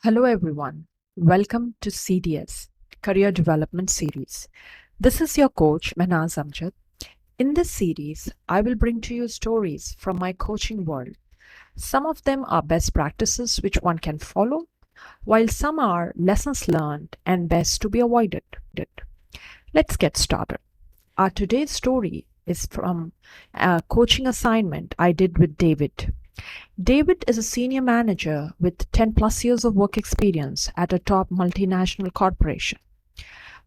Hello everyone. Welcome to CDS, Career Development Series. This is your coach Mehnaz Amjad. In this series, I will bring to you stories from my coaching world. Some of them are best practices which one can follow, while some are lessons learned and best to be avoided. Let's get started. Our today's story is from a coaching assignment I did with David. David is a senior manager with 10 plus years of work experience at a top multinational corporation.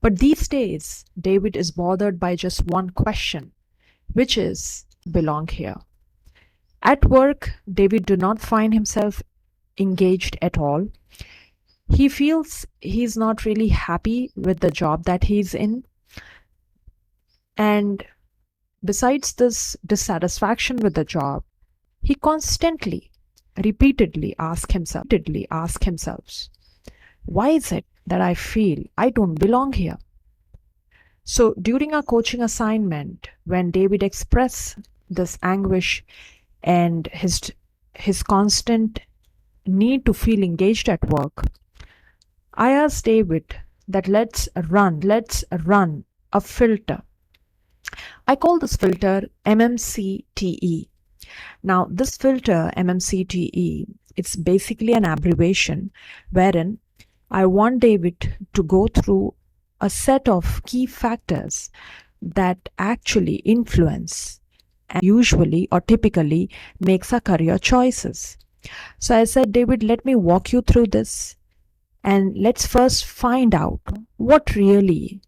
But these days, David is bothered by just one question, which is belong here. At work, David do not find himself engaged at all. He feels he's not really happy with the job that he's in. And besides this dissatisfaction with the job, he constantly, repeatedly asks himself, why is it that I feel I don't belong here? So during our coaching assignment, when David expressed this anguish and his constant need to feel engaged at work, I asked David that let's run a filter. I call this filter MMCTE. Now, this filter, MMCTE, it's basically an abbreviation wherein I want David to go through a set of key factors that actually influence and usually or typically makes our career choices. So I said, David, let me walk you through this and let's first find out what really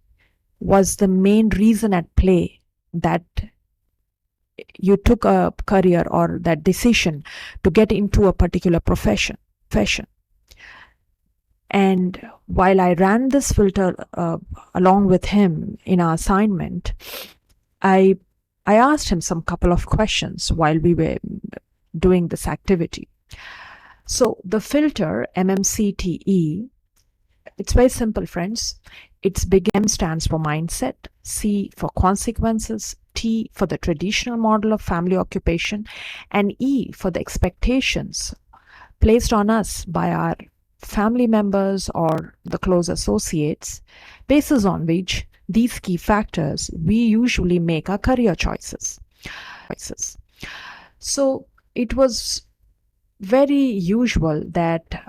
was the main reason at play that you took a career or that decision to get into a particular profession. And while I ran this filter along with him in our assignment, I asked him some couple of questions while we were doing this activity. So the filter MMCTE, it's very simple, friends. Its big M stands for mindset, C for consequences, T for the traditional model of family occupation, and E for the expectations placed on us by our family members or the close associates, basis on which these key factors we usually make our career choices. So it was very usual that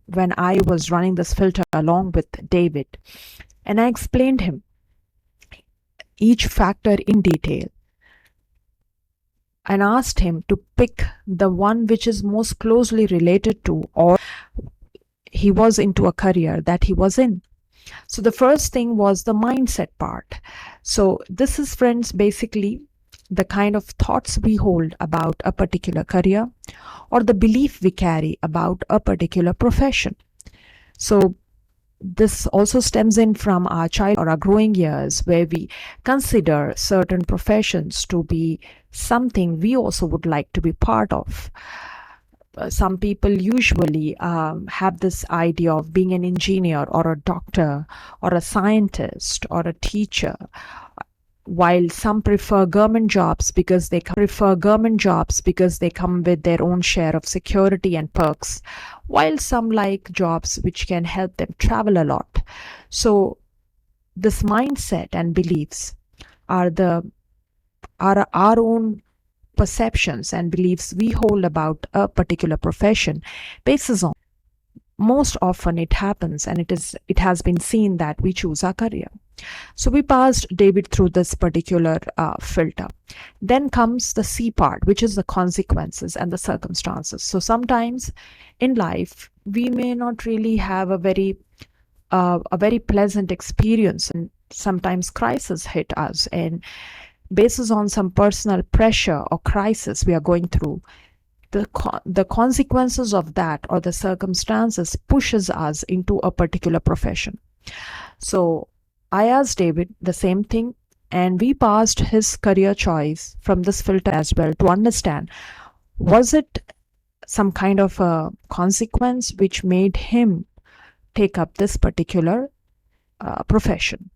when I was running this filter along with David, and I explained him each factor in detail and asked him to pick the one which is most closely related to or he was into a career that he was in. So the first thing was the mindset part. So this is, friends, basically the kind of thoughts we hold about a particular career or the belief we carry about a particular profession. So this also stems in from our child or our growing years, where we consider certain professions to be something we also would like to be part of. Some people usually have this idea of being an engineer or a doctor or a scientist or a teacher, while some prefer government jobs because they come with their own share of security and perks, while some like jobs which can help them travel a lot. So this mindset and beliefs are our own perceptions and beliefs we hold about a particular profession basis on. Most often it happens and it has been seen that we choose our career. So we passed David through this particular filter. Then comes the C part, which is the consequences and the circumstances. So sometimes in life, we may not really have a very pleasant experience, and sometimes crisis hit us. And basis on some personal pressure or crisis we are going through, the consequences of that or the circumstances pushes us into a particular profession. So I asked David the same thing, and we passed his career choice from this filter as well to understand, was it some kind of a consequence which made him take up this particular profession.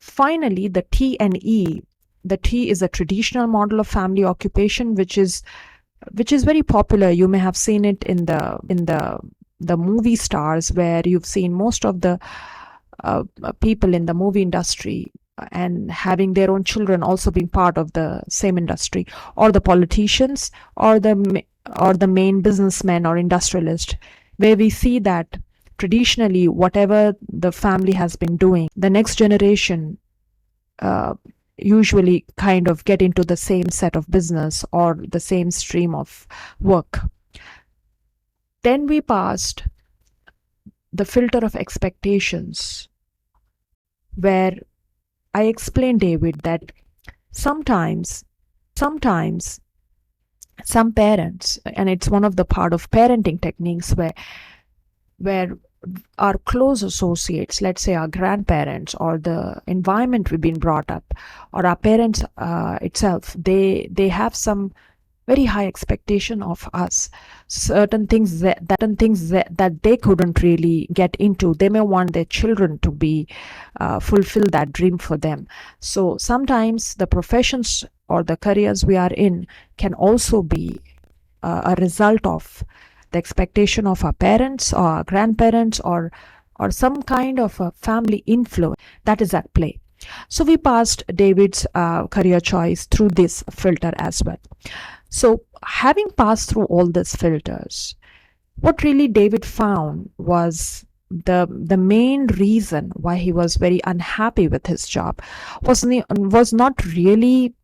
Finally, the T and E. The T is a traditional model of family occupation, which is very popular. You may have seen it in the the movie stars, where you've seen most of the people in the movie industry and having their own children also being part of the same industry, or the politicians, or the main businessmen or industrialist, where we see that traditionally whatever the family has been doing, the next generation usually kind of get into the same set of business or the same stream of work. Then we passed the filter of expectations, where I explained David that sometimes some parents, and it's one of the part of parenting techniques, where our close associates, let's say our grandparents or the environment we've been brought up, or our parents itself, they have some very high expectation of us. Certain things that they couldn't really get into, they may want their children to be fulfill that dream for them. So sometimes the professions or the careers we are in can also be a result of the expectation of our parents or our grandparents, or some kind of a family influence that is at play. So we passed David's career choice through this filter as well. So having passed through all these filters, what really David found was the main reason why he was very unhappy with his job was not really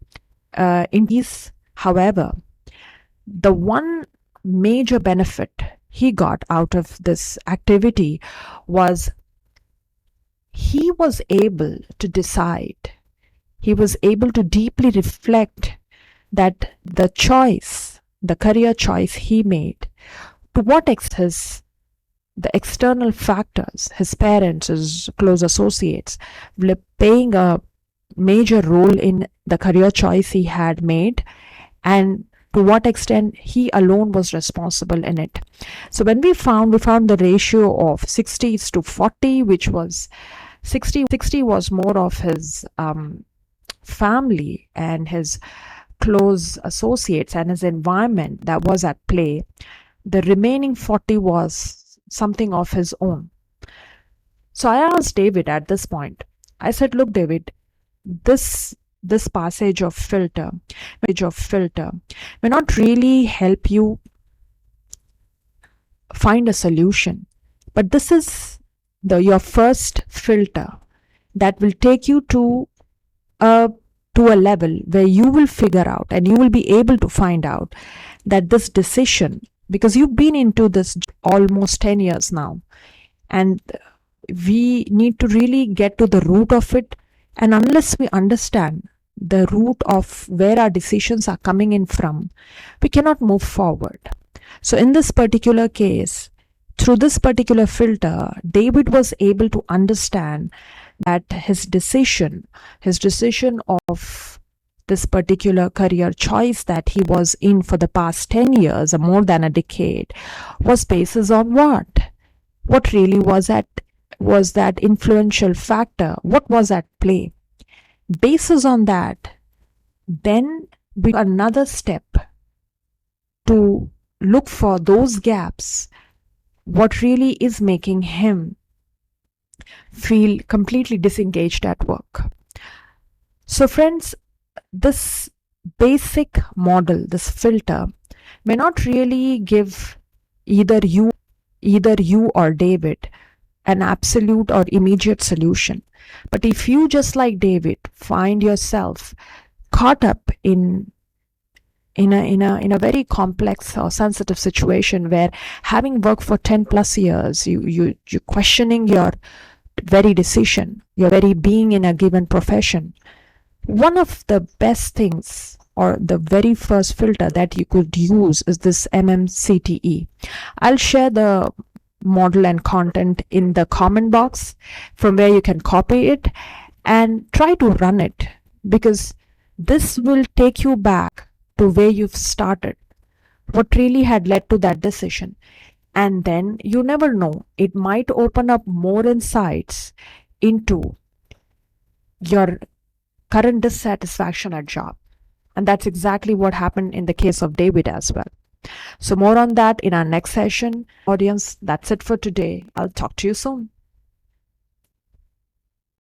in his. However, the one major benefit he got out of this activity was he was able to decide, he was able to deeply reflect that the career choice he made, to what extent the external factors, his parents, his close associates, were playing a major role in the career choice he had made, and to what extent he alone was responsible in it. So when we found the ratio of 60:40, which was 60 was more of his family and his close associates and his environment that was at play. The remaining 40 was something of his own. So I asked David at this point, I said, look, David, this passage of filter may not really help you find a solution, but this is your first filter that will take you to a level where you will figure out and you will be able to find out that this decision, because you've been into this almost 10 years now, and we need to really get to the root of it. And unless we understand the root of where our decisions are coming in from, we cannot move forward. So in this particular case, through this particular filter, David was able to understand that his decision of this particular career choice that he was in for the past 10 years or more than a decade was basis on what really was that influential factor, what was at play. Basis on that, then we another step to look for those gaps, what really is making him feel completely disengaged at work. So friends, this basic model, this filter, may not really give either you or David an absolute or immediate solution. But if you, just like David, find yourself caught up in a very complex or sensitive situation where, having worked for 10 plus years, you're questioning your very decision, your very being in a given profession, one of the best things or the very first filter that you could use is this MMCTE. I'll share the model and content in the comment box from where you can copy it and try to run it, because this will take you back to where you've started, what really had led to that decision. And then you never know, it might open up more insights into your current dissatisfaction at job. And that's exactly what happened in the case of David as well. So more on that in our next session. Audience, that's it for today. I'll talk to you soon.